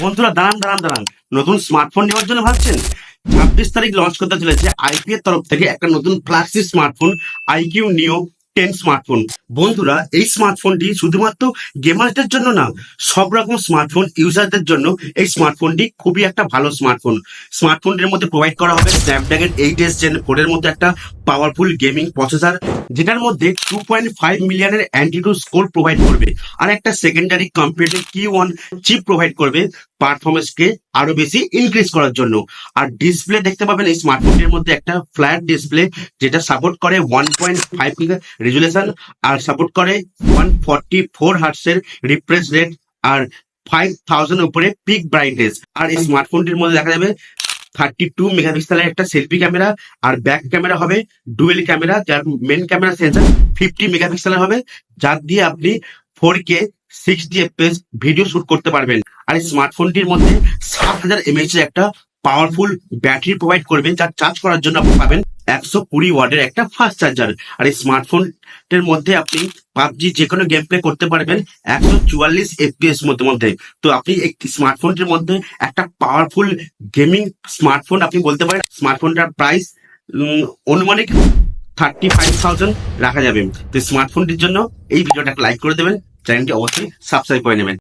বন্ধুরা দাঁড়ান দাঁড়ান দাঁড়ান, নতুন স্মার্টফোন নেওয়ার জন্য ভাবছেন? 26 তারিখ লঞ্চ করতে চলেছে আইকিউ এর তরফ থেকে একটা নতুন ফ্ল্যাগশিপ স্মার্টফোন, আইকিউ নিও 10 স্মার্টফোন। বন্ধুরা, এই স্মার্টফোনটি শুধুমাত্র গেমারদের জন্য না, সব রকম স্মার্টফোন ইউজারদের জন্য এই স্মার্টফোনটি খুবই একটা ভালো স্মার্টফোন। স্মার্টফোনের মধ্যে প্রোভাইড করা হবে স্ন্যাপড্রাগন 8s Gen 4 এর মধ্যে একটা পাওয়ারফুল গেমিং প্রসেসর, যেটার মধ্যে 2.5 মিলিয়নের অ্যান্টিটু স্কোর প্রোভাইড করবে, আর একটা secondary computer Q1 chip provide করবে পারফরমেন্সকে আরো বেশি ইনক্রিজ করার জন্য। আর ডিসপ্লে দেখতে পাবেন এই স্মার্টফোনের মধ্যে একটা ফ্ল্যাট ডিসপ্লে, যেটা সাপোর্ট করে 1.5 রেজুলেশন, আর সাপোর্ট করে 144 হার্টসের রিফ্রেশ রেট, আর 5000 উপরে পিক ব্রাইটনেস। আর এই স্মার্টফোনটির মধ্যে দেখা যাবে 32 মেগাপিক্সেলের একটা সেলফি ক্যামেরা, আর ব্যাক ক্যামেরা হবে ডুয়েল ক্যামেরা, যার মেন ক্যামেরা সেন্সর 50 মেগাপিক্সেলের হবে, যার দিয়ে আপনি 4K 60 FPS ভিডিও শুট করতে পারবেন। আর এই স্মার্টফোনটির মধ্যে 7000 mAh এর একটা পাওয়ারফুল ব্যাটারি প্রোভাইড করবে, যা চার্জ করার জন্য আপনি পাবেন 120 ওয়াটের একটা ফাস্ট চার্জার। আর এই স্মার্টফোনের মধ্যে আপনি পাবজি যে কোনো গেম প্লে করতে পারবেন 144 FPS মধ্যে। তো আপনি এই স্মার্টফোনটির মধ্যে একটা পাওয়ারফুল গেমিং স্মার্টফোন আপনি বলতে পারেন। স্মার্টফোনটার প্রাইস অনুমানিক 35,000 রাখা যাবে। তো স্মার্টফোনটির জন্য এই ভিডিওটা লাইক করে দেবেন, চ্যানেলটি অবশ্যই সাবস্ক্রাইব করে নেবেন।